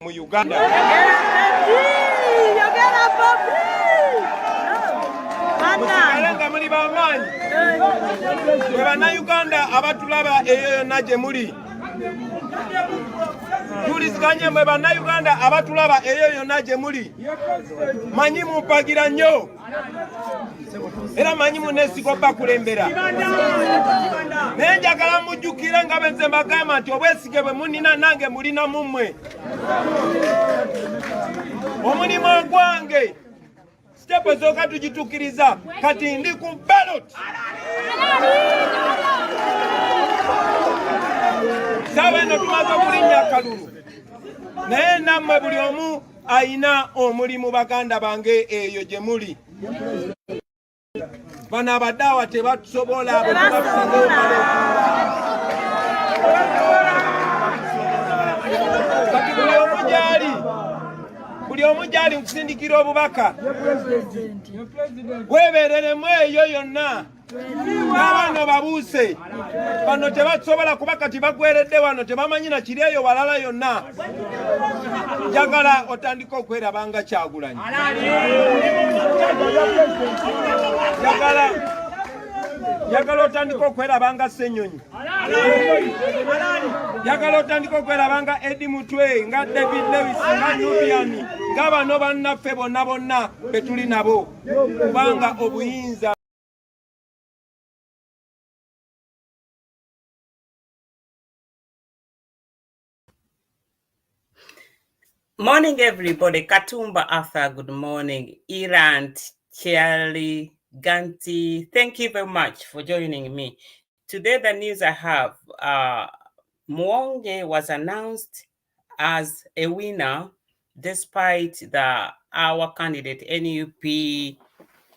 mu Uganda. Musigale nga muli b'amaanyi bwe bannayuganda abatulaba eyo yonna gye muli. Tuliziganye mwe bannayuganda abatulaba eyo yonna gye muli. Manyi mumpagira nnyo era manyi muneesiga bakulembera. Naye njagala mujjukire nga bwe nze mbagamba nti obwesige bwe munina nange mulina mu mmwe. Omulimu ogwange sitepu ezooka tugituukiriza kati ndi ku ballot. Saawa eno tumaze okulinnya akalulu naye nammwe buli omu ayina omulimu baganda bange eyo gye muli. Bano abadaawa tebatusobola kati buli omu gyali nkusindikira obubaka weebereremu eyo yonna n'abaana babuuse. Bano tebatusobola kuba kati bagweredde wano tebamanyi na kiri eyo walala yonna. Njagala otandika okwerabanga Kyagulanyi. Njagala otandika okwerabanga Ssenyonyi. Njagala otandika okwerabanga Eddie Mutwe nga David Lewis nga Nubian nga bano bannaffe bonna be tuli nabo kubanga obuyinza. Morning, everybody. Katumba Arthur, good morning. Irant, Charlie, Ganti, thank you very much for joining me. Today, the news I have, Mwonge was announced as a winner despite our candidate, NUP,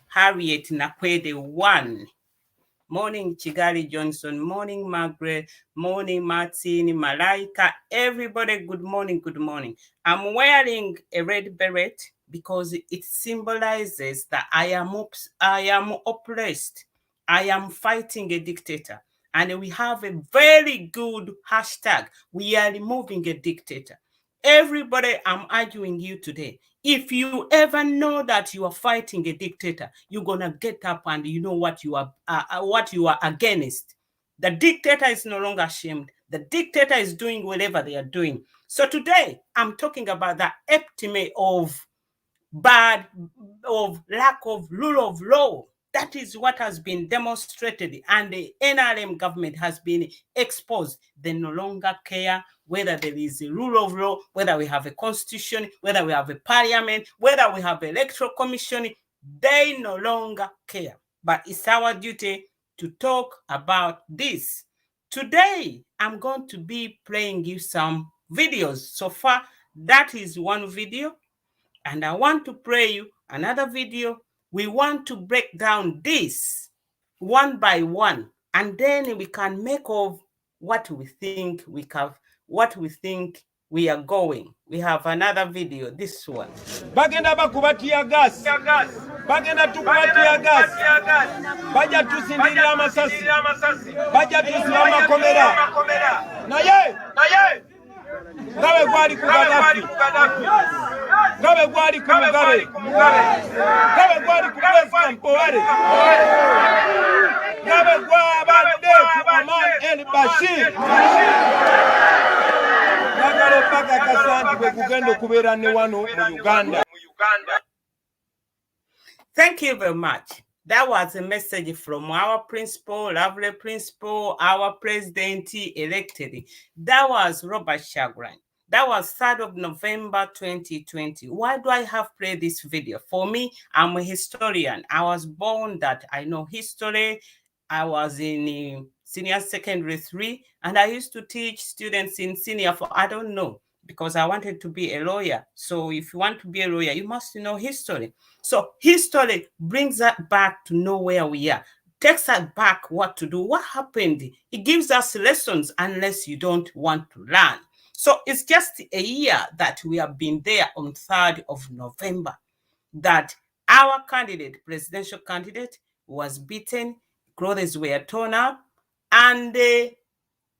Harriet Nakwede, won. Morning, Chigali Johnson. Morning, Margaret. Morning, Martin, Malaika. Everybody, good morning, good morning. I'm wearing a red beret because it symbolizes that I am oppressed. I am fighting a dictator. And we have a very good hashtag. We are removing a dictator. Everybody, I'm arguing you today. If you ever know that you are fighting a dictator, you're gonna get up and you know what you are against. The dictator is no longer ashamed. The dictator is doing whatever they are doing. So today, I'm talking about the epitome of lack of rule of law. That is what has been demonstrated, and the NRM government has been exposed. They no longer care whether there is a rule of law, whether we have a constitution, whether we have a parliament, whether we have an electoral commission. They no longer care. But it's our duty to talk about this. Today, I'm going to be playing you some videos. So far, that is one video. And I want to play you another video. We want to break down this one by one, and then we can make of what we think we have, what we think we are going. We have another video, this one. Bagenda bakuba tear gas. Bagenda tukuba tear gas. Bajja tusindirira amasasi. Bajja tusiba amakomera. Naye ngabe gwali ku Gaddafi. Ngabe gwali ku Mugabe. Ngabe gwali ku President Mpowale. Ngabe gwabadde ku Omar el-Bashir. Njagala opaka kasanti bwe kugenda okubeera ne wano mu Uganda. Thank you very much. That was a message from our principal, lovely principal, our president-elected. That was Robert Kyagulanyi. That was 3rd of November 2020. Why do I have played this video? For me, I'm a historian. I was born that I know history. I was in senior secondary 3, and I used to teach students in senior 4. I don't know, because I wanted to be a lawyer. So if you want to be a lawyer, you must know history. So history brings us back to know where we are, takes us back what to do, what happened. It gives us lessons unless you don't want to learn. So it's just a year that we have been there on 3rd of November, that our candidate, presidential candidate, was beaten, clothes were torn up, and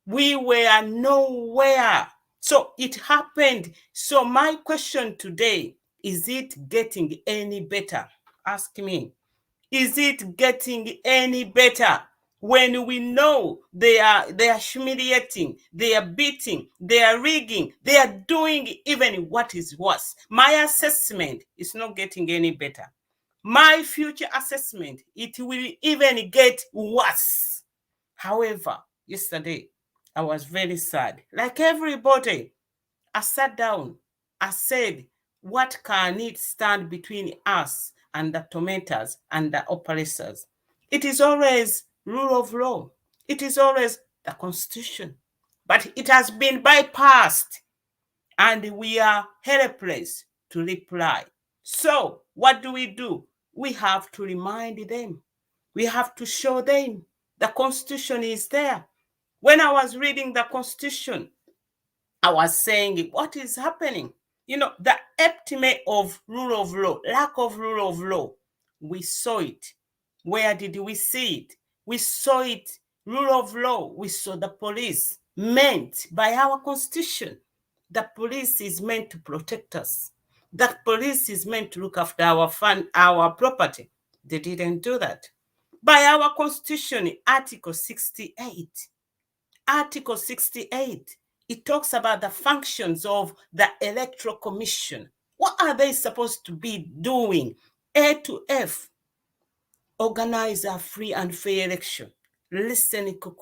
we were nowhere So it happened. So my question today, is it getting any better? Ask me. Is it getting any better when we know they are humiliating, they are beating, they are rigging, they are doing even what is worse? My assessment is not getting any better. My future assessment, it will even get worse. However, yesterday I was very sad. Like everybody, I sat down. I said, what can it stand between us and the tormentors and the oppressors? It is always rule of law. It is always the constitution. But it has been bypassed and we are helpless to reply. So what do? We have to remind them. We have to show them the constitution is there. When I was reading the constitution, I was saying, what is happening? You know, the epitome of rule of law, lack of rule of law, we saw it. Where did we see it? We saw it, rule of law. We saw the police meant by our constitution. The police is meant to protect us. The police is meant to look after our property. They didn't do that. By our constitution, Article 68, Article 68, it talks about the functions of the Electoral Commission. What are they supposed to be doing? A to F, organize a free and fair election, listen to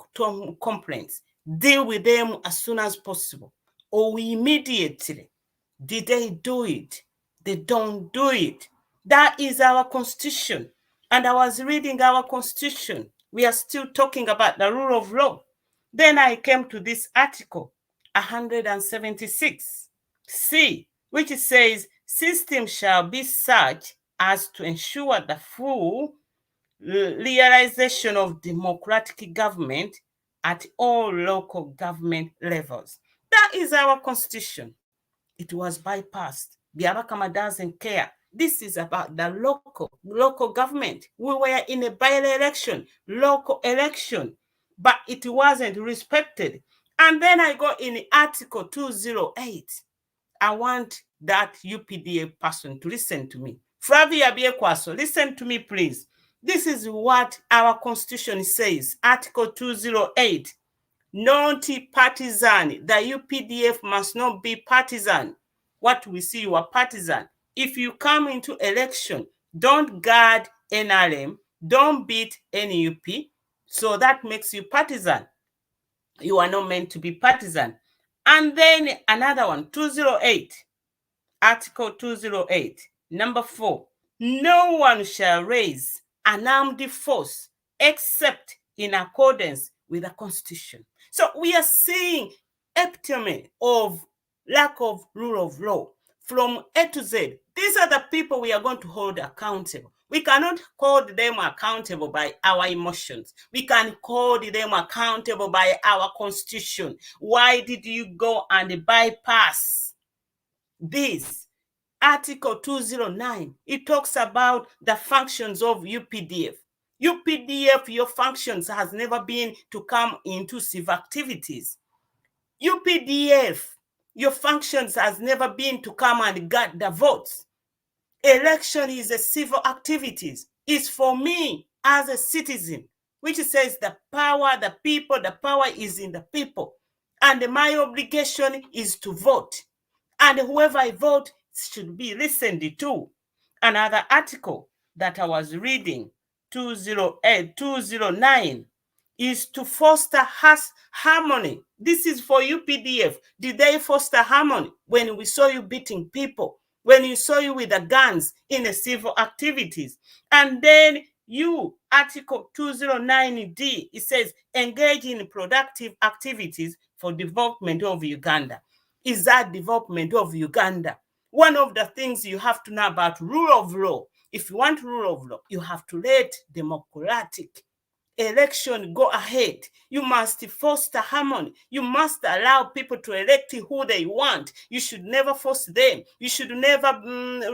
complaints, deal with them as soon as possible, or immediately. Did they do it? They don't do it. That is our constitution. And I was reading our constitution. We are still talking about the rule of law. Then I came to this article, 176C, which says, system shall be such as to ensure the full realization of democratic government at all local government levels. That is our constitution. It was bypassed. Biabakama doesn't care. This is about the local government. We were in a by-election, local election, but it wasn't respected. And then I go in Article 208. I want that UPDA person to listen to me. Flavia Biekwaso, listen to me, please. This is what our constitution says, Article 208. Not partisan. The UPDF must not be partisan. What we see, you are partisan. If you come into election, don't guard NRM, don't beat NUP, so that makes you partisan. You are not meant to be partisan. And then another one, 208, Article 208, number 4. No one shall raise an armed force except in accordance with the Constitution. So we are seeing epitome of lack of rule of law from A to Z. These are the people we are going to hold accountable. We cannot hold them accountable by our emotions. We can hold them accountable by our constitution. Why did you go and bypass this? Article 209, it talks about the functions of UPDF. UPDF, your functions has never been to come into civil activities. UPDF, your functions has never been to come and get the votes. Election is a civil activities. It's for me as a citizen, which says the power, the people, the power is in the people. And my obligation is to vote. And whoever I vote should be listened to. Another article that I was reading, 209, is to foster harmony. This is for UPDF. Did they foster harmony when we saw you beating people? When you saw you with the guns in the civil activities? And then you, Article 209D, it says, engage in productive activities for development of Uganda. Is that development of Uganda? One of the things you have to know about rule of law, if you want rule of law, you have to let democratic election go ahead. You must foster harmony. You must allow people to elect who they want. You should never force them. You should never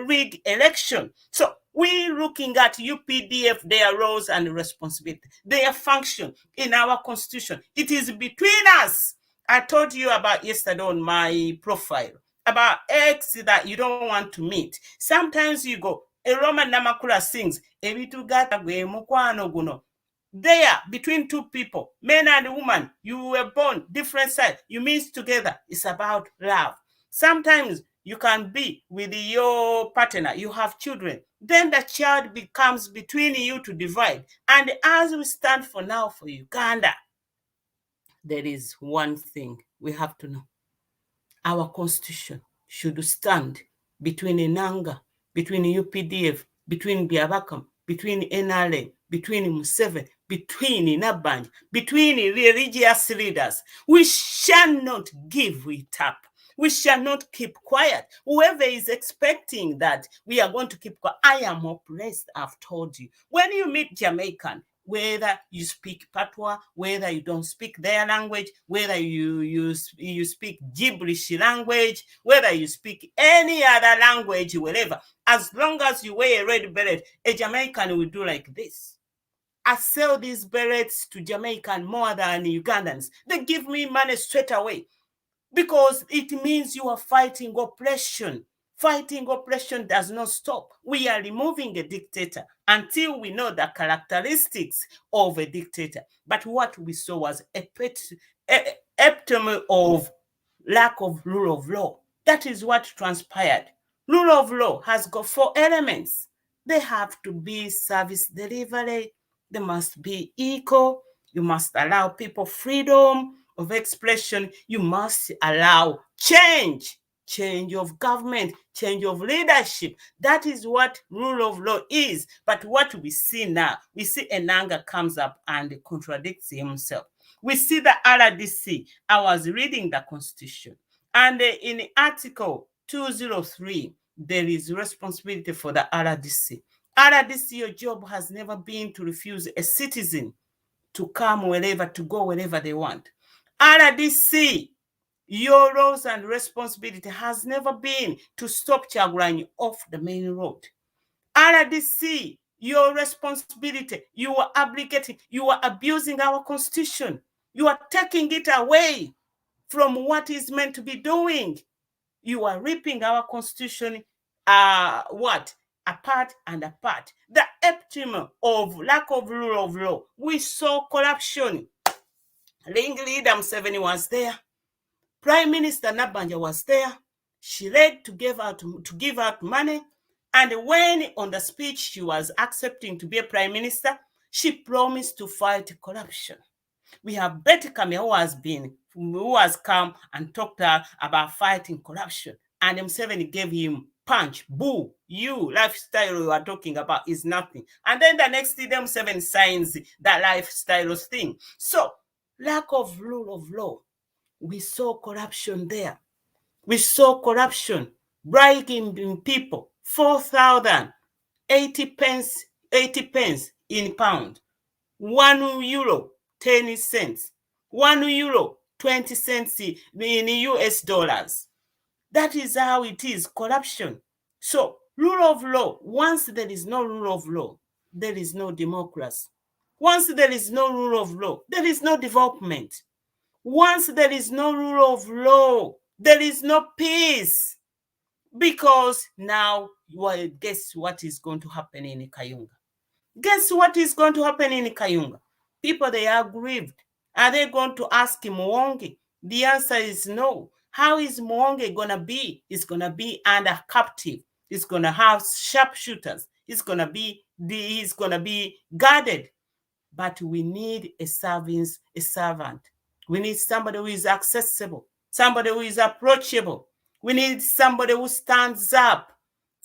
rig election. So we're looking at UPDF, their roles and responsibility, their function in our constitution. It is between us I told you about yesterday on my profile about ex that you don't want to meet. Sometimes you go, a Roman Namakula sings, Ebitugata gwe mukwano guno. There, between two people, man and woman, you were born different sides, you meet together. It's about love. Sometimes you can be with your partner, you have children. Then the child becomes between you to divide. And as we stand for now for Uganda, there is one thing we have to know. Our constitution should stand between Enanga, between UPDF, between Biabakam, between NRA, between Museveni, between Nabanj, between religious leaders. We shall not give it up. We shall not keep quiet. Whoever is expecting that we are going to keep quiet, I am oppressed, I've told you. When you meet Jamaican, whether you speak Patois, whether you don't speak their language, whether you speak gibberish language, whether you speak any other language, whatever, as long as you wear a red beret, a Jamaican will do like this. I sell these berets to Jamaican more than Ugandans. They give me money straight away because it means you are fighting oppression. Fighting oppression does not stop. We are removing a dictator until we know the characteristics of a dictator. But what we saw was epitome of lack of rule of law. That is what transpired. Rule of law has got 4 elements. They have to be service delivery. They must be equal. You must allow people freedom of expression. You must allow change of government, change of leadership. That is what rule of law is. But what we see now, we see Enanga comes up and contradicts himself. We see the RDC. I was reading the constitution, and in Article 203, there is responsibility for the RDC. RDC, your job has never been to refuse a citizen to come wherever, to go wherever they want. RDC, your roles and responsibility has never been to stop Kyagulanyi off the main road. RDC, your responsibility, you are abdicating, you are abusing our constitution. You are taking it away from what is meant to be doing. You are ripping our constitution, apart and apart. The epitome of lack of rule of law. We saw corruption. Ring leader Museveni was there. Prime Minister Nabanja was there. She led to give out money. And when on the speech she was accepting to be a prime minister, she promised to fight corruption. We have Betty Kamya who has come and talked about fighting corruption. And Museveni gave him punch, boo, you, lifestyle you are talking about is nothing. And then the next day, Museveni signs that lifestyle thing. So, lack of rule of law. We saw corruption there. We saw corruption, bribing people, 4,000, 80 pence in pound, €1, 10 cents, €1, 20 cents in US dollars. That is how it is, corruption. So, rule of law, once there is no rule of law, there is no democracy. Once there is no rule of law, there is no development. Once there is no rule of law, there is no peace. Because now, guess what is going to happen in Kayunga? Guess what is going to happen in Kayunga? People, they are grieved. Are they going to ask Mwonge? The answer is no. How is Mwonge going to be? He's going to be under captive. He's going to have sharpshooters. He's going to be guarded. But we need a servant. We need somebody who is accessible, somebody who is approachable. We need somebody who stands up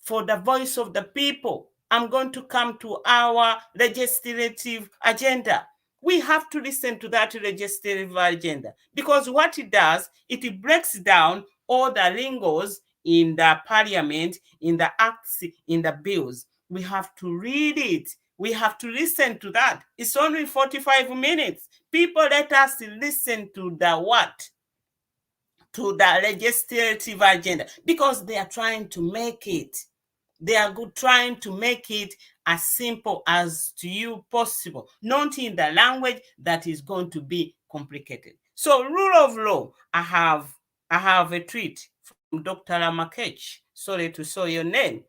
for the voice of the people. I'm going to come to our legislative agenda. We have to listen to that legislative agenda because what it does, it breaks down all the lingos in the parliament, in the acts, in the bills. We have to read it. We have to listen to that. It's only 45 minutes. People, let us listen to the what? To the legislative agenda because they are trying to make it. They are trying to make it as simple as to you possible, not in the language that is going to be complicated. So rule of law, I have a tweet from Dr. Lamakech. Sorry to show your name.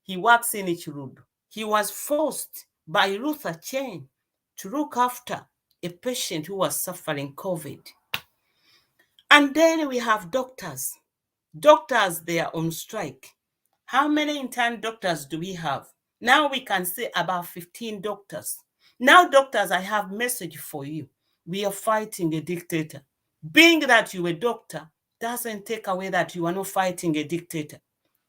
He works in Ichirudu. He was forced by Luther Chen to look after a patient who was suffering COVID. And then we have doctors. Doctors, they are on strike. How many intern doctors do we have? Now we can say about 15 doctors. Now, doctors, I have a message for you. We are fighting a dictator. Being that you're a doctor doesn't take away that you are not fighting a dictator.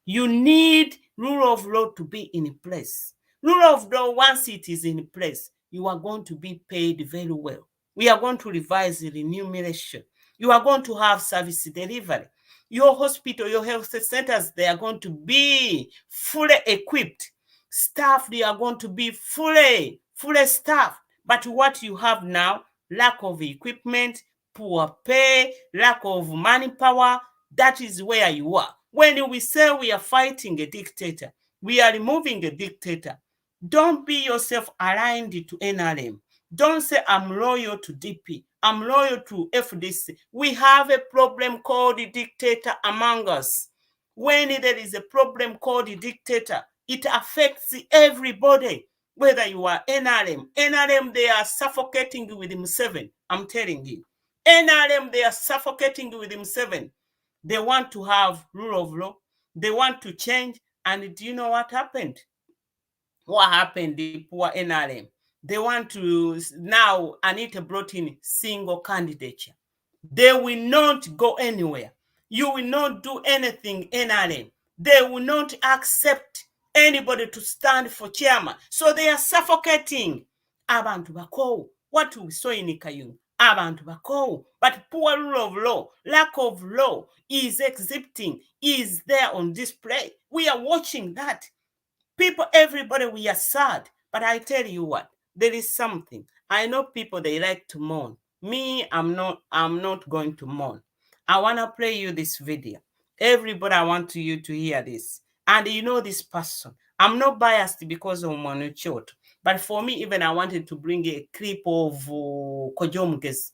You need rule of law to be in place. Rule of law, once it is in place, you are going to be paid very well. We are going to revise the remuneration. You are going to have service delivery. Your hospital, your health centers, they are going to be fully equipped. Staff, they are going to be fully staffed. But what you have now, lack of equipment, poor pay, lack of manpower, that is where you are. When we say we are fighting a dictator, we are removing a dictator. Don't be yourself aligned to NRM. Don't say I'm loyal to DP. I'm loyal to FDC. We have a problem called the dictator among us. When there is a problem called the dictator, it affects everybody. Whether you are NRM, they are suffocating with Museveni. I'm telling you. NRM, they are suffocating with Museveni. They want to have rule of law. They want to change. And do you know what happened? What happened? The poor NRM. They want to now, Anita brought in single candidature. They will not go anywhere. You will not do anything, NRM. They will not accept anybody to stand for chairman. So they are suffocating. Abantu bakowo. What we saw in Kayunga. Abantu bakowo. But poor rule of law, lack of law is exhibiting, is there on display. We are watching that. People, everybody, we are sad. But I tell you what, there is something. I know people, they like to mourn. Me, I'm not going to mourn. I want to play you this video. Everybody, I want you to hear this. And you know this person. I'm not biased because of Monuchot. But for me, even I wanted to bring a clip of Kojomges.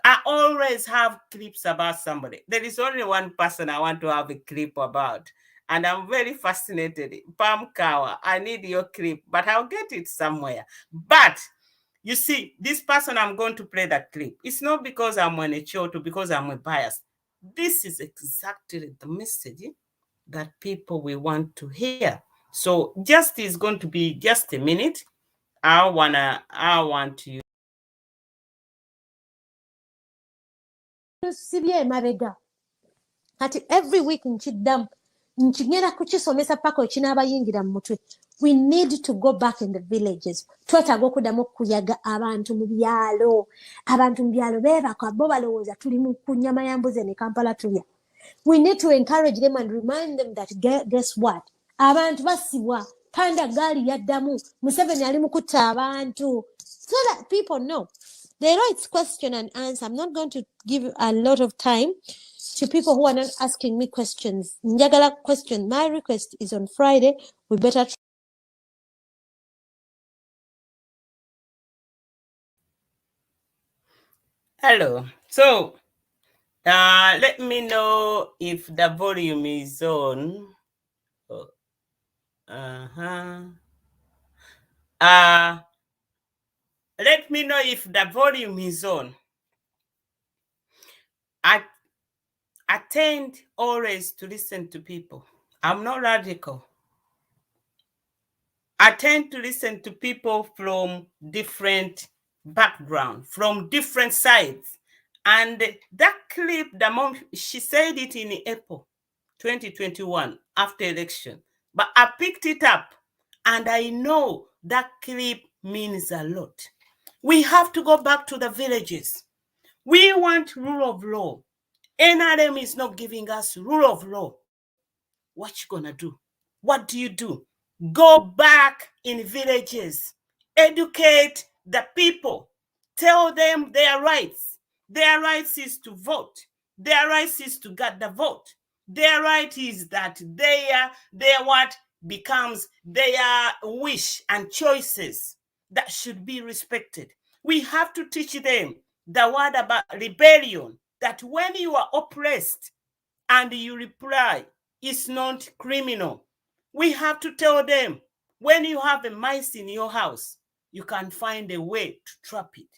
I always have clips about somebody. There is only one person I want to have a clip about. And I'm very fascinated. Pam Kawa, I need your clip, but I'll get it somewhere. But you see, this person, I'm going to play that clip. It's not because I'm on a show, because I'm a bias. This is exactly the message that people will want to hear. So just is going to be just a minute. I want you. Sibye emabega kati every week nkiddamu nkigenda kukisomesa paka okinaabayingira mu mutwe. We need to go back in the villages. Twetaaga okuddamu okuyaga abantu mu byalo. Abantu mu byalo beebaka bo balowooza tuli mu kunyama ya mbuzi ne Kampala tulya. We need to encourage them and remind them that guess what? Abantu basibwa. Panda gaali yaddamu. Museveni ali mu kutta abantu. So that people know. The rights question and answer. I'm not going to give a lot of time to people who are not asking me questions. Njagala question. My request is on Friday. We better. Hello. So, let me know if the volume is on. Let me know if the volume is on. I tend always to listen to people. I'm not radical. I tend to listen to people from different background, from different sides. And that clip, the mom, she said it in April 2021 after election. But I picked it up and I know that clip means a lot. We have to go back to the villages. We want rule of law. NRM is not giving us rule of law. What you gonna do? What do you do? Go back in villages. Educate the people. Tell them their rights. Their rights is to vote. Their rights is to get the vote. Their right is that their what becomes their wish and choices that should be respected. We have to teach them the word about rebellion, that when you are oppressed and you reply, it's not criminal. We have to tell them, when you have a mice in your house, you can find a way to trap it.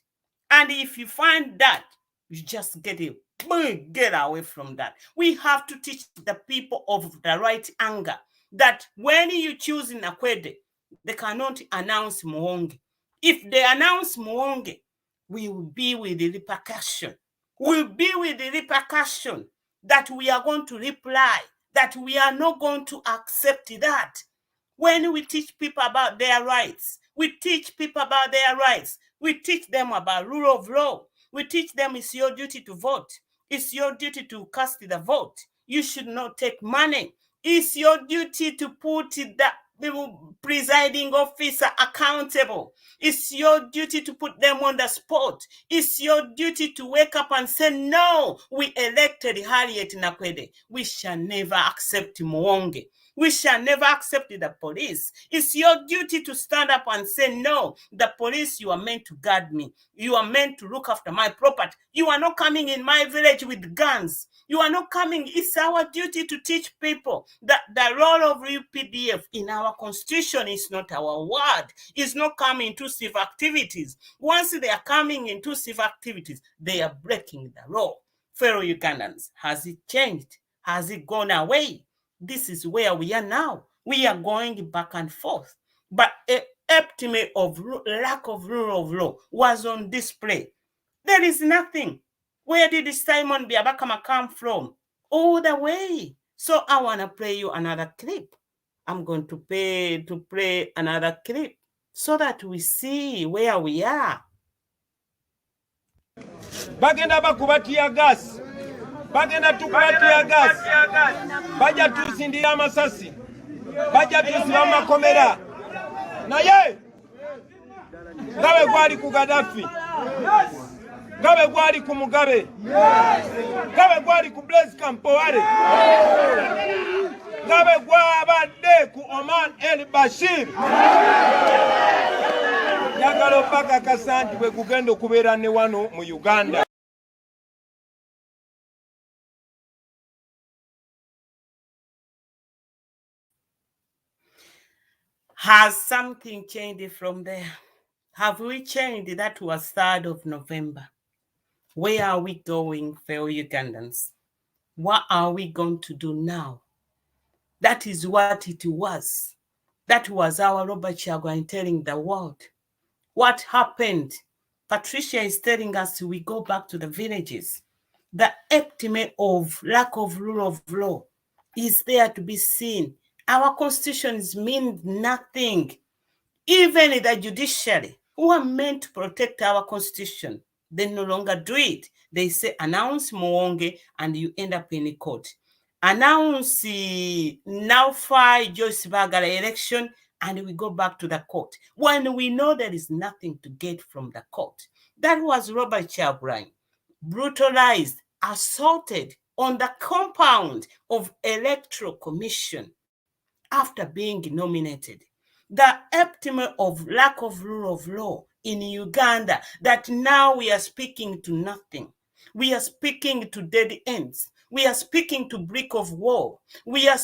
And if you find that, you just get away from that. We have to teach the people of the right anger that when you choose Nakwede, they cannot announce Muwonge. If they announce Muwonge, we will be with the repercussion. We'll be with the repercussion that we are going to reply, that we are not going to accept that. When we teach people about their rights, we teach people about their rights. We teach them about rule of law. We teach them it's your duty to vote. It's your duty to cast the vote. You should not take money. It's your duty to put the presiding officer accountable. It's your duty to put them on the spot. It's your duty to wake up and say, no, we elected Harriet Nakwede. We shall never accept Muwonge. We shall never accept the police. It's your duty to stand up and say, no, the police, you are meant to guard me. You are meant to look after my property. You are not coming in my village with guns. You are not coming. It's our duty to teach people that the role of UPDF in our constitution is not our word. It's not coming into civil activities. Once they are coming into civil activities, they are breaking the law. Fellow Ugandans, has it changed? Has it gone away? This is where we are now. We are going back and forth. But an epitome of lack of rule of law was on display. There is nothing. Where did Simon Biabakama come from? All the way. So I want to play you another clip. I'm going to play another clip so that we see where we are. Bagenda bakuba tiya gas. Bagenda tukuba tiya gas. Bajja tusindira amasasi. Bajja tusiba amakomera. Naye ngabe gwali ku Gaddafi. Ngabe gwali ku Mugabe. Ngabe gwali ku Blaise Compaoré. Ngabe gwabadde ku Omar el-Bashir. Yagala opaka kasanti bwe kugenda okubeera ne wano mu Uganda. Has something changed from there? Have we changed? That was 3rd of November. Where are we going, fellow Ugandans? What are we going to do now? That is what it was. That was our Robert Kyagulanyi telling the world. What happened? Patricia is telling us we go back to the villages. The epitome of lack of rule of law is there to be seen. Our constitutions mean nothing. Even the judiciary, who are meant to protect our constitution, they no longer do it. They say, announce Muwonge, and you end up in court. Announce now fight Joyce Bagala election, and we go back to the court. When we know there is nothing to get from the court. That was Robert Kyagulanyi, brutalized, assaulted on the compound of Electoral Commission after being nominated. The epitome of lack of rule of law in Uganda, that now we are speaking to nothing. We are speaking to dead ends. We are speaking to brick of wall. We are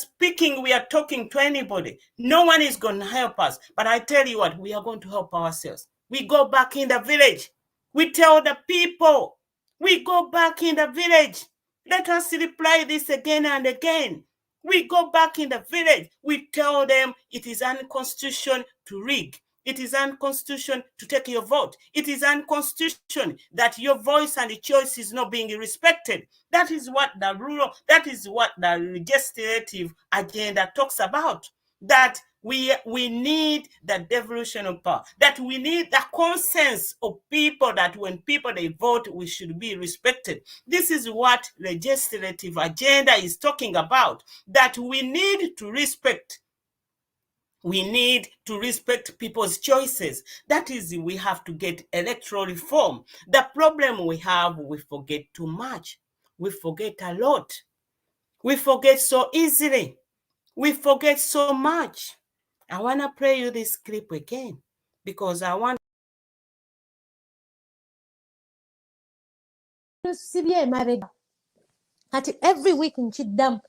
talking to anybody. No one is going to help us. But I tell you what, we are going to help ourselves. We go back in the village. We tell the people. We go back in the village. Let us reply this again and again. We go back in the village. We tell them it is unconstitutional to rig. It is unconstitutional to take your vote. It is unconstitutional that your voice and choice is not being respected. That is what the legislative agenda talks about. That we need the devolution of power. That we need the consensus of people, that when people they vote, we should be respected. This is what legislative agenda is talking about. That we need to respect. We need to respect people's choices. That is, we have to get electoral reform. The problem we have, we forget too much. We forget a lot. We forget so easily. We forget so much. I want to play you this clip again because I want tusibye emabega kati every week nkiddamu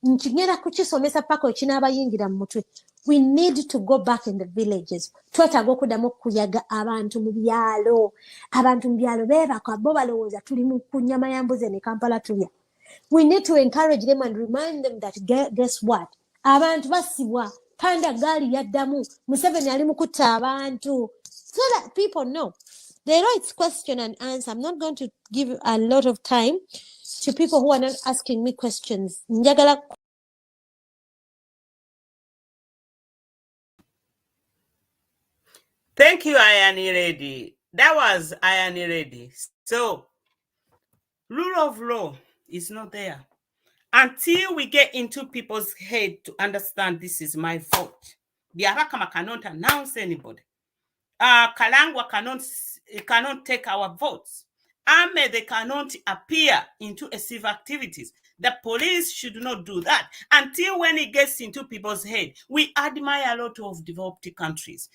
nkigenda kukisomesa paka okinaabayingira mu mutwe. We need to go back in the villages. Twetaaga okuddamu okuyaga abantu mu byalo. Abantu mu byalo beebaka bo balowooza tuli mu kunyama ya mbuzi ne Kampala tulya. We need to encourage them and remind them that guess what? Abantu basibwa panda gaali yaddamu Museveni ali mu kutta abantu, so that people know. They know it's question and answer. I'm not going to give a lot of time to people who are not asking me questions. Njagala. Thank you, Ayani Lady. That was Ayani Lady. So, rule of law is not there. Until we get into people's head to understand this is my vote. Biarakama cannot announce anybody. Kalangwa cannot take our votes. Ame, they cannot appear into civil activities. The police should not do that until when it gets into people's head. We admire a lot of developed countries.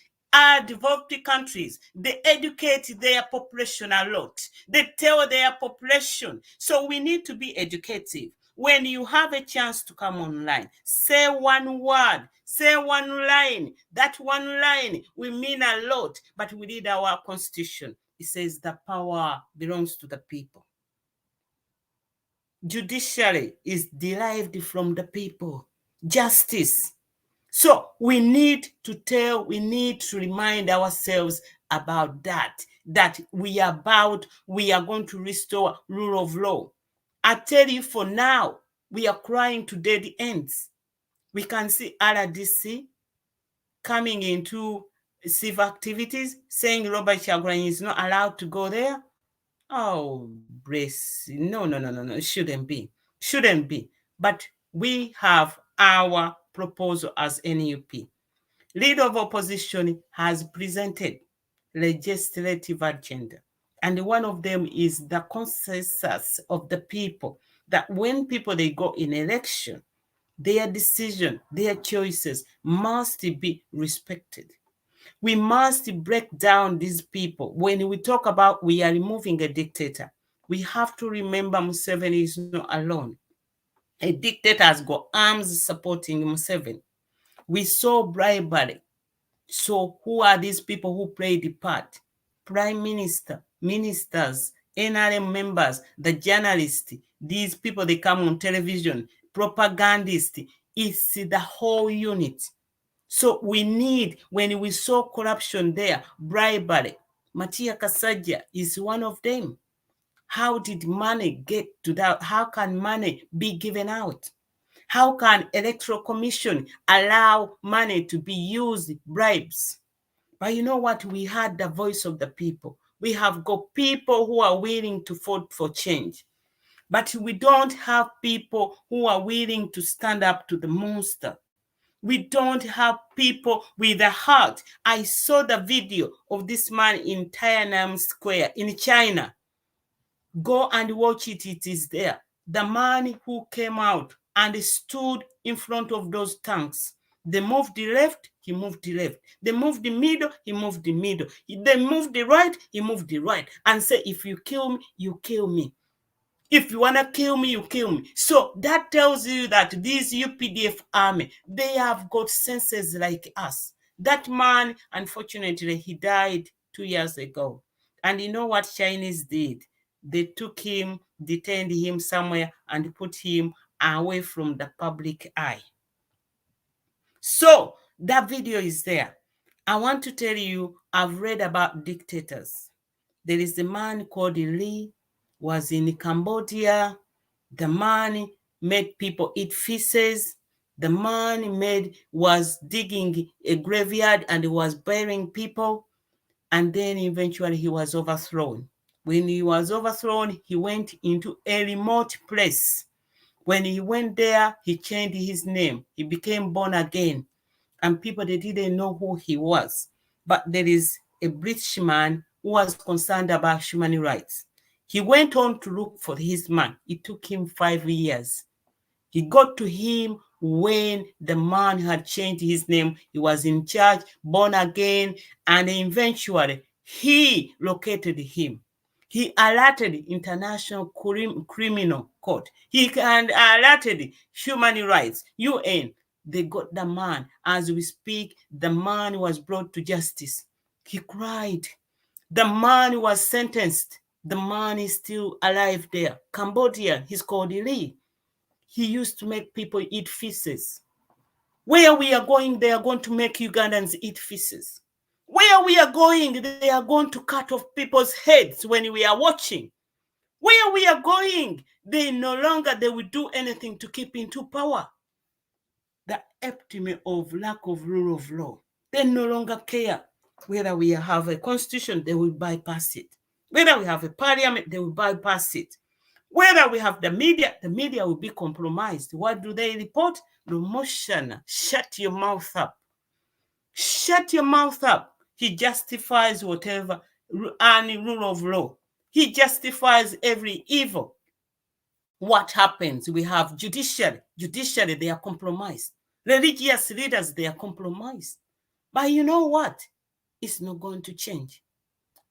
Developed countries, they educate their population a lot. They tell their population. So we need to be educative. When you have a chance to come online, say one word, say one line. That one line will mean a lot. But we read our constitution. It says the power belongs to the people. Judiciary is derived from the people. Justice. So we need to remind ourselves about that we are going to restore rule of law. I tell you, for now, we are crying to dead ends. We can see RDC coming into civil activities, saying Robert Kyagulanyi is not allowed to go there. Oh, brace. No, it shouldn't be. But we have our proposal as NUP. Leader of opposition has presented legislative agenda. And one of them is the consensus of the people, that when people, they go in election, their decision, their choices must be respected. We must break down these people. When we talk about we are removing a dictator, we have to remember Museveni is not alone. A dictator has got arms supporting Museveni. We saw bribery. So who are these people who play the part? Prime Minister, ministers, NRM members, the journalists, these people, they come on television, propagandists. It's the whole unit. So we need, when we saw corruption there, bribery, Matia Kasaja is one of them. How did money get to that? How can money be given out? How can Electoral Commission allow money to be used, bribes? But you know what? We had the voice of the people. We have got people who are willing to vote for change. But we don't have people who are willing to stand up to the monster. We don't have people with a heart. I saw the video of this man in Tiananmen Square in China. Go and watch it. It is there. The man who came out and stood in front of those tanks. They moved the left, he moved the left. They moved the middle, he moved the middle. They moved the right, he moved the right. And said, if you kill me, you kill me. If you want to kill me, you kill me. So that tells you that these UPDF army, they have got senses like us. That man, unfortunately, he died 2 years ago. And you know what Chinese did? They took him, detained him somewhere, and put him away from the public eye. So that video is there. I want to tell you, I've read about dictators. There is a man called Lee, was in Cambodia. The man made people eat feces. The man was digging a graveyard and was burying people. And then eventually he was overthrown. When he was overthrown, he went into a remote place. When he went there, he changed his name. He became born again. And people, they didn't know who he was. But there is a British man who was concerned about human rights. He went on to look for his man. It took him 5 years. He got to him when the man had changed his name. He was in church, born again, and eventually he located him. He alerted International Criminal Court. He alerted human rights, UN. They got the man. As we speak, the man was brought to justice. He cried. The man was sentenced. The man is still alive there. Cambodia, he's called Lee. He used to make people eat feces. Where we are going, they are going to make Ugandans eat feces. Where we are going, they are going to cut off people's heads when we are watching. Where we are going, they will do anything to keep into power. The epitome of lack of rule of law. They no longer care whether we have a constitution, they will bypass it. Whether we have a parliament, they will bypass it. Whether we have the media will be compromised. What do they report? Promotion. Shut your mouth up. Shut your mouth up. He justifies whatever, any rule of law. He justifies every evil. What happens? We have judiciary. Judiciary, they are compromised. Religious leaders, they are compromised. But you know what? It's not going to change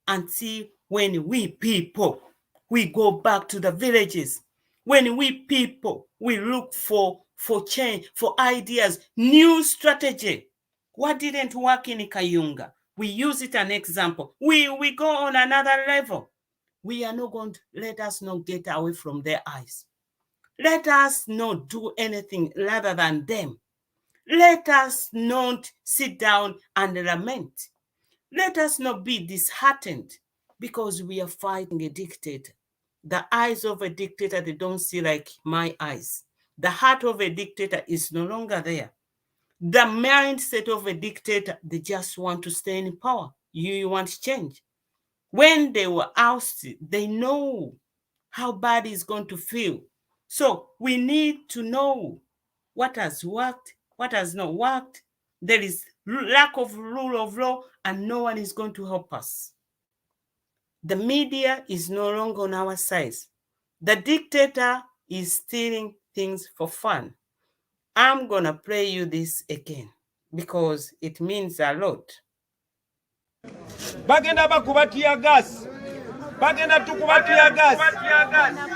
until when we people, we go back to the villages. When we people, we look for change, for ideas, new strategy. What didn't work in Kayunga? We use it an example. We go on another level. We are not going to let us not get away from their eyes. Let us not do anything rather than them. Let us not sit down and lament. Let us not be disheartened because we are fighting a dictator. The eyes of a dictator, they don't see like my eyes. The heart of a dictator is no longer there. The mindset of a dictator, they just want to stay in power. You want change. When they were ousted, they know how bad it's going to feel. So we need to know what has worked, what has not worked. There is lack of rule of law, and no one is going to help us. The media is no longer on our side. The dictator is stealing things for fun. I'm going to play you this again because it means a lot. Bagenda bakuba tiyagas. Bagenda tukuba tiyagas.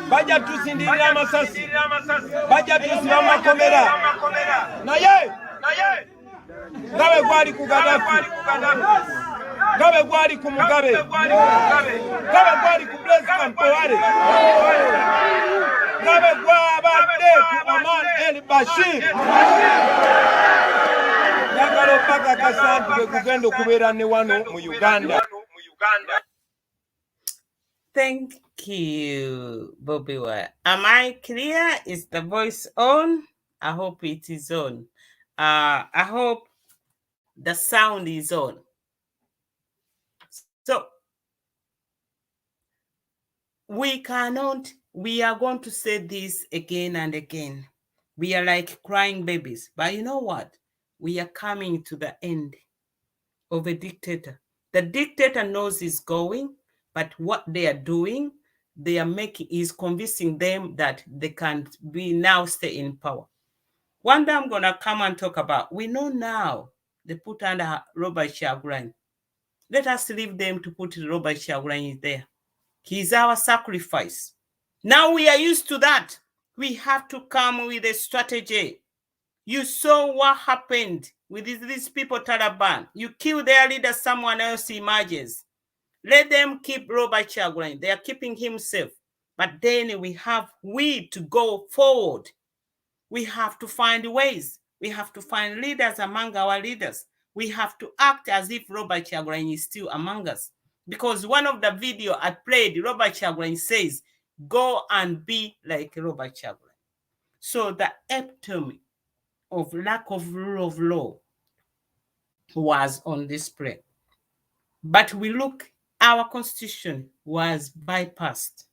Bajja tusindirira amasasi. Bajja tusiba makomera. Naye ngabe gwali ku Gaddafi. Ngabe gwali ku Mugabe. Ngabe gwali ku Blaise Compaoré. Ngabe gwabadde ku Omar el-Bashir. Yagala paka kasantu kugenda okubeera ne wano mu Uganda. Thank you, Bobby. Am I clear? Is the voice on? I hope it is on. I hope the sound is on. So we are going to say this again and again. We are like crying babies. But you know what? We are coming to the end of a dictator. The dictator knows he's going, but what they are doing, they are making is convincing them that they can be now stay in power. One day I'm gonna come and talk about. We know now they put under Robert Kyagulanyi. Let us leave them to put Robert Kyagulanyi there. He's our sacrifice. Now we are used to that. We have to come with a strategy. You saw what happened with these people, Taliban. You kill their leader, someone else emerges. Let them keep Robert Kyagulanyi. They are keeping himself. But then we to go forward. We have to find ways. We have to find leaders among our leaders. We have to act as if Robert Kyagulanyi is still among us. Because one of the video I played, Robert Kyagulanyi says, go and be like Robert Kyagulanyi. So the epitome of lack of rule of law was on display. But we look, our constitution was bypassed.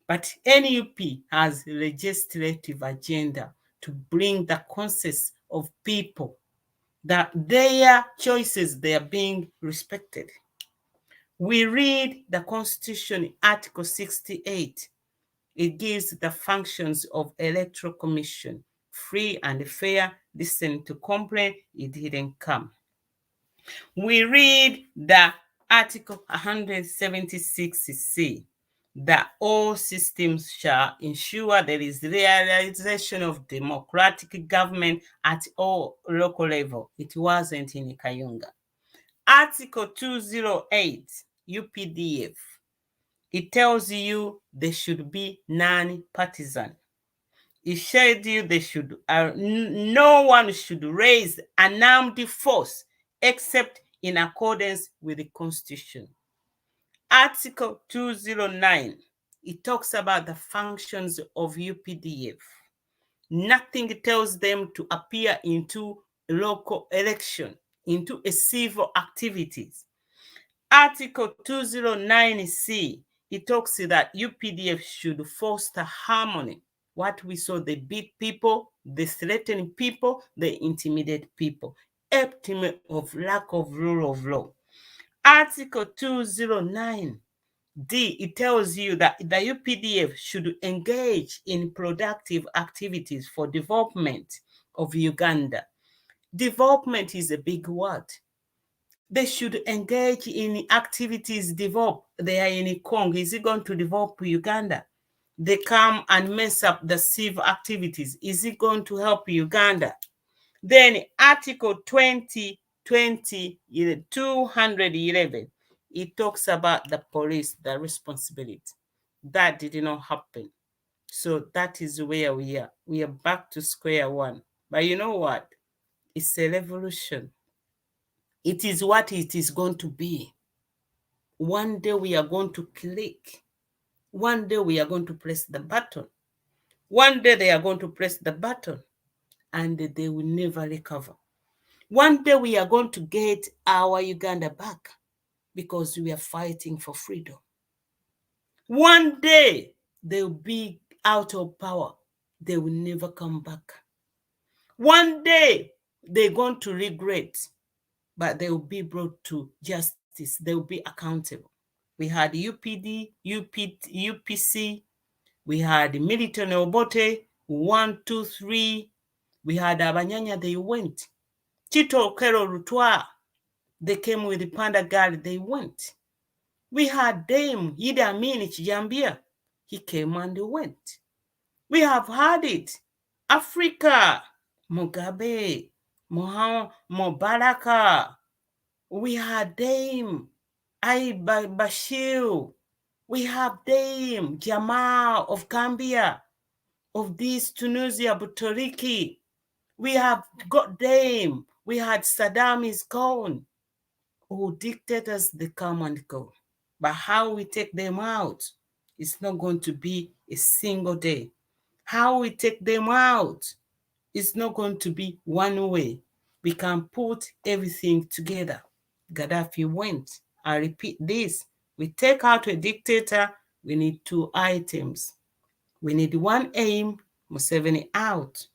But NUP has a legislative agenda to bring the consensus of people that their choices, they are being respected. We read the Constitution, Article 68. It gives the functions of Electoral Commission, free and fair, listen to complaint, it didn't come. We read the Article 176C. that all systems shall ensure there is realization of democratic government at all local level. It wasn't in Kayunga. Article 208, UPDF, it tells you they should be non-partisan. It said you they should, no one should raise an armed force except in accordance with the Constitution. Article 209, it talks about the functions of UPDF. Nothing tells them to appear into local election, into a civil activities. Article 209C, it talks that UPDF should foster harmony. What we saw, they beat people, they threaten people, they intimidate people. Epitome of lack of rule of law. Article 209D, it tells you that the UPDF should engage in productive activities for development of Uganda. Development is a big word. They should engage in activities develop. They are in Congo. Is it going to develop Uganda? They come and mess up the civil activities. Is it going to help Uganda? Then Article 211, it talks about the police, the responsibility. That did not happen. So that is where we are. We are back to square one. But you know what? It's a revolution. It is what it is going to be. One day we are going to click. One day we are going to press the button. One day they are going to press the button and they will never recover. One day we are going to get our Uganda back because we are fighting for freedom. One day they will be out of power. They will never come back. One day they're going to regret, but they will be brought to justice. They will be accountable. We had UPD, UPC, we had Milton Obote, 1, 2, 3. We had Abanyanya, they went. Tito Kero Rutwa, they came with the Panda Girl, they went. We had Dame Idi Amin Kijambia, he came and went. We have had it. Africa, Mugabe, Mubaraka. We had Dame Bashir. We have Dame Jamal of Gambia, of this Tunisia, Butoriki. We have got Dame. We had Saddam is gone. Oh, dictators, they come and go. But how we take them out, it's not going to be a single day. How we take them out, it's not going to be one way. We can put everything together. Gaddafi went. I repeat this. We take out a dictator, we need 2 items. We need one aim, Museveni out.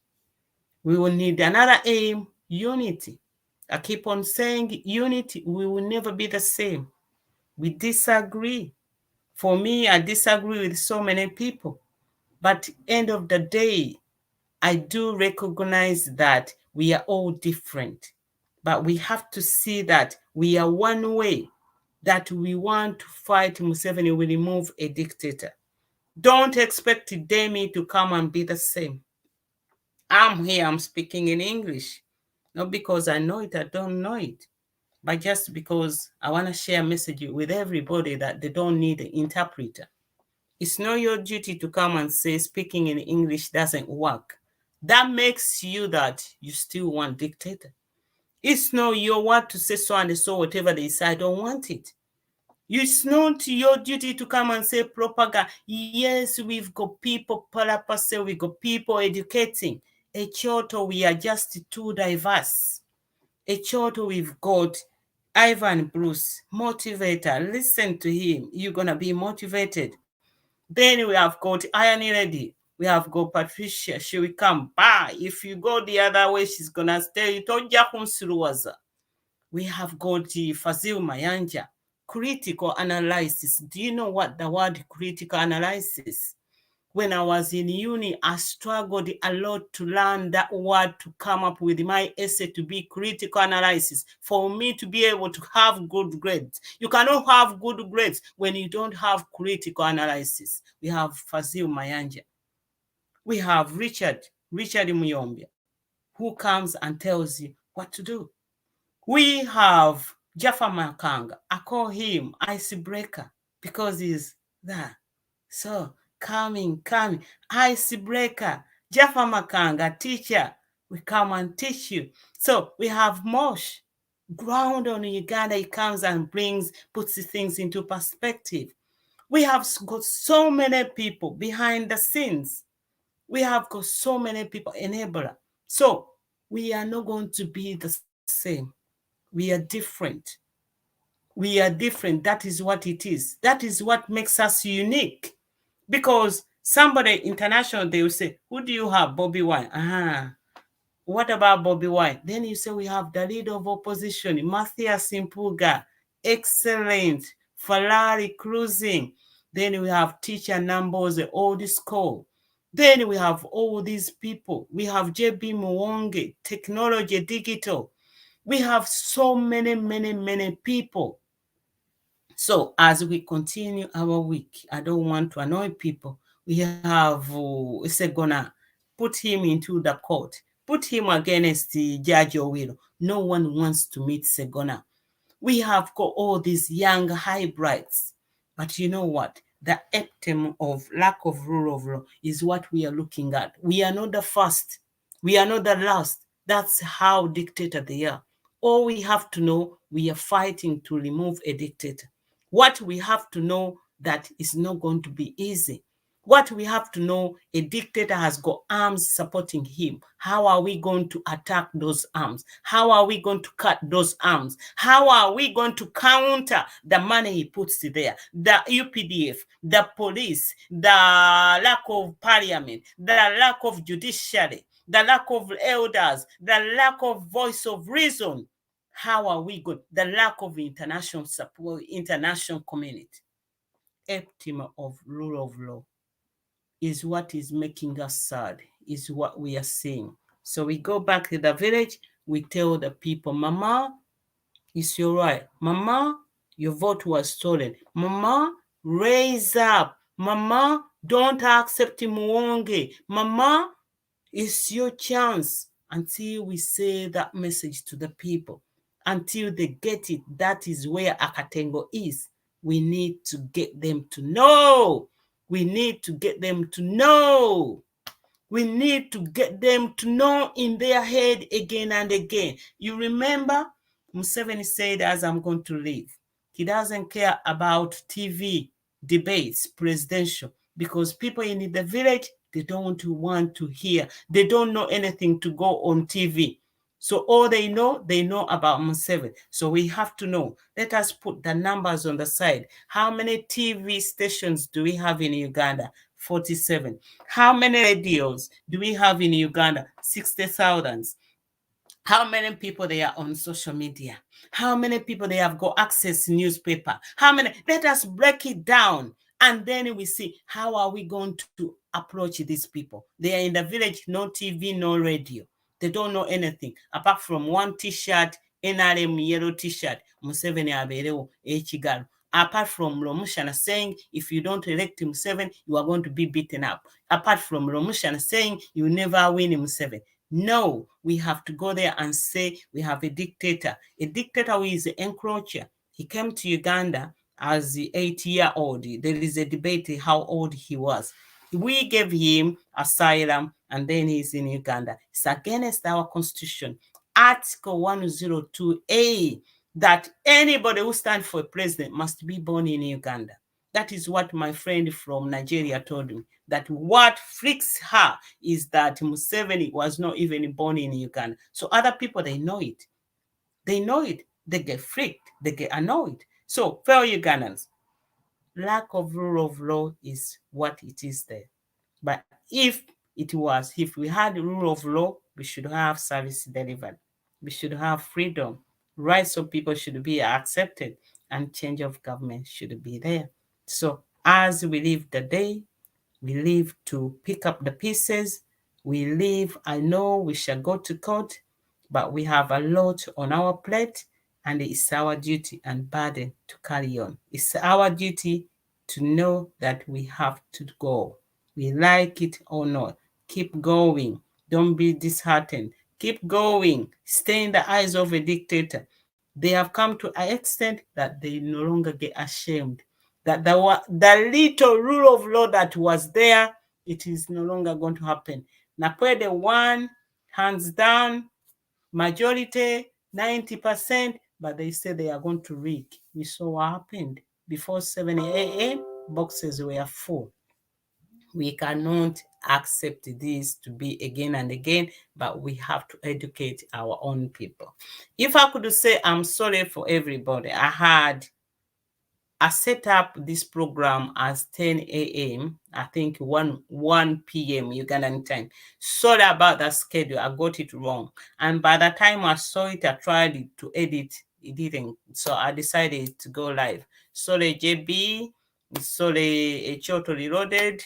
We will need another aim, unity. I keep on saying unity, we will never be the same. We disagree. For me, I disagree with so many people. But end of the day, I do recognize that we are all different. But we have to see that we are one way, that we want to fight Museveni, we remove a dictator. Don't expect Demi to come and be the same. I'm here, I'm speaking in English. Not because I know it, I don't know it. But just because I want to share a message with everybody that they don't need an interpreter. It's not your duty to come and say speaking in English doesn't work. That makes you that you still want dictator. It's not your word to say so and so, whatever they say, I don't want it. It's not your duty to come and say propaganda. Yes, we've got people, parapase, we've got people educating. A Choto, we are just too diverse. A Choto, we've got Ivan Bruce, motivator. Listen to him. You're going to be motivated. Then we have got Iron Lady. We have got Patricia. She will come by. If you go the other way, she's going to stay. We have got Fazil Mayanja. Critical analysis. Do you know what the word critical analysis? When I was in uni, I struggled a lot to learn that word, to come up with my essay to be critical analysis, for me to be able to have good grades. You cannot have good grades when you don't have critical analysis. We have Fazil Mayanja. We have Richard Muyombia, who comes and tells you what to do. We have Jaffa Makanga. I call him icebreaker because he's there. So coming, icebreaker, Jaffa Makanga, teacher, we come and teach you. So we have Mosh, ground on Uganda, he comes and puts things into perspective. We have got so many people behind the scenes. We have got so many people, enabler. So we are not going to be the same. We are different. We are different. That is what it is. That is what makes us unique. Because somebody international, they will say, who do you have? Bobby Wine. What about Bobby Wine? Then you say, we have the leader of opposition, Matthias Impuga, excellent, Ferrari cruising. Then we have teacher Namboze, old school. Then we have all these people. We have JB Mwonge, technology, digital. We have so many people. So as we continue our week, I don't want to annoy people. We have Segona, put him into the court, put him against the Judge Owilo. No one wants to meet Segona. We have got all these young hybrids. But you know what? The epitome of lack of rule of law is what we are looking at. We are not the first. We are not the last. That's how dictator they are. All we have to know, we are fighting to remove a dictator. What we have to know, that is not going to be easy. What we have to know, a dictator has got arms supporting him. How are we going to attack those arms? How are we going to cut those arms? How are we going to counter the money he puts there? The UPDF, the police, the lack of parliament, the lack of judiciary, the lack of elders, the lack of voice of reason. How are we going? The lack of international support, international community. Epitome of rule of law is what is making us sad, is what we are seeing. So we go back to the village, we tell the people, Mama, it's your right. Mama, your vote was stolen. Mama, raise up. Mama, don't accept Mwonge. Mama, it's your chance. Until we say that message to the people, until they get it, that is where Akatengo is. We need to get them to know. We need to get them to know. We need to get them to know in their head again and again. You remember, Museveni said, as I'm going to leave, he doesn't care about TV debates, presidential, because people in the village, they don't want to hear. They don't know anything to go on TV. So all they know about Museveni. So we have to know. Let us put the numbers on the side. How many TV stations do we have in Uganda? 47. How many radios do we have in Uganda? 60,000. How many people they are on social media? How many people they have got access to newspaper? How many? Let us break it down. And then we see how are we going to approach these people. They are in the village, no TV, no radio. They don't know anything apart from one t-shirt, NRM yellow t-shirt, Museveni aberewo ekigalo. Apart from Romushana saying, if you don't elect Museveni, you are going to be beaten up. Apart from Romushana saying, you never win Museveni. No, we have to go there and say we have a dictator who is an encroacher. He came to Uganda as the 8-year-old. There is a debate how old he was. We gave him asylum and then he's in Uganda. It's against our constitution. Article 102A, that anybody who stands for president must be born in Uganda. That is what my friend from Nigeria told me, that what freaks her is that Museveni was not even born in Uganda. So other people, they know it. They know it. They get freaked. They get annoyed. So fellow Ugandans, lack of rule of law is what it is there. But if we had rule of law, we should have service delivered. We should have freedom. Rights of people should be accepted and change of government should be there. So as we live the day, We live to pick up the pieces. We live, I know we shall go to court, but we have a lot on our plate, and it's our duty and burden to carry on. It's our duty to know that we have to go. We like it or not. Keep going. Don't be disheartened. Keep going. Stay in the eyes of a dictator. They have come to an extent that they no longer get ashamed. That the little rule of law that was there, it is no longer going to happen. Nakwede won, hands down, majority, 90%, but they say they are going to rig. We saw what happened. Before 7 a.m., boxes were full. We cannot accept this to be again and again, but we have to educate our own people. If I could say I'm sorry for everybody, I set up this program as 10 a.m. I think 1 p.m. Ugandan time. Sorry about that schedule. I got it wrong. And by the time I saw it, I tried to edit. It didn't. So I decided to go live. Sorry, JB. Sorry, Echoto Reloaded.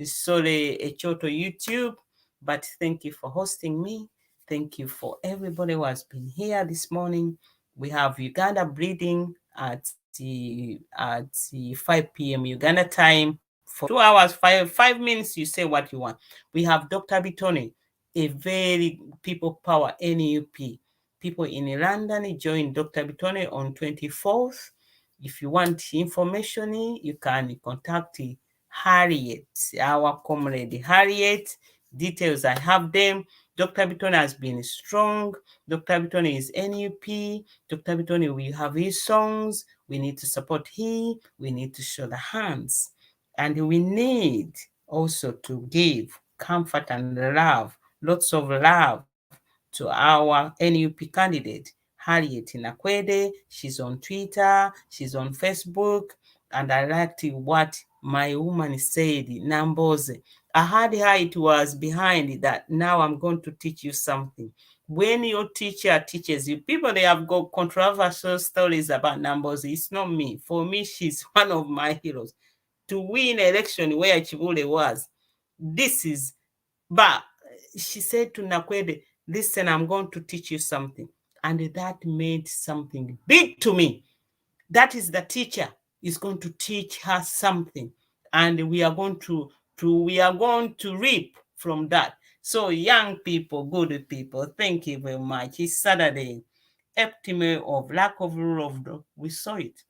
Sorry, Echoto YouTube. But thank you for hosting me. Thank you for everybody who has been here this morning. We have Uganda Breeding at 5 p.m. Uganda time for 2 hours, 5 minutes. You say what you want. We have Dr. Epitome, a very people power NUP. People in London join Dr. Epitome on 24th. If you want information, you can contact Harriet, our comrade Harriet. Details, I have them. Dr. Epitome has been strong. Dr. Epitome is NUP. Dr. Epitome, we have his songs. We need to support him. We need to show the hands. And we need also to give comfort and love, lots of love to our NUP candidate, Harriet Nakwede. She's on Twitter. She's on Facebook. And I liked what my woman said, Numbers. I heard her, it was behind that. Now I'm going to teach you something. When your teacher teaches you, people, they have got controversial stories about Numbers. It's not me. For me, she's one of my heroes. To win election where Chibule was, this is, but she said to Nakwede, listen, I'm going to teach you something. And that made something big to me. That is the teacher is going to teach her something. And we are going to reap from that. So young people, good people, thank you very much. It's Saturday. Epitome of lack of rule of law. We saw it.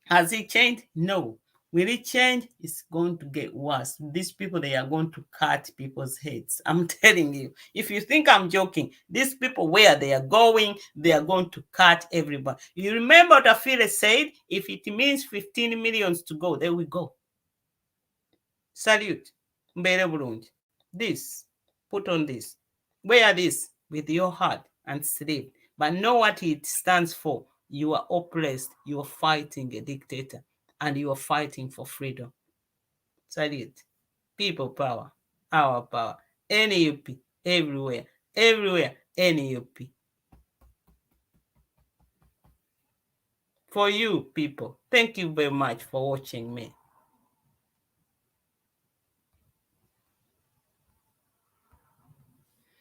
Has it changed? No. Will it change? It's going to get worse. These people, they are going to cut people's heads. I'm telling you. If you think I'm joking, these people, where they are going to cut everybody. You remember what Afile said? If it means 15 millions to go, there we go. Salute. Mbere bulungi. This. Put on this. Wear this with your heart and sleep. But know what it stands for. You are oppressed. You are fighting a dictator. And you are fighting for freedom. Salute. People power. Our power. NUP. Everywhere. Everywhere. NUP. For you, people. Thank you very much for watching me.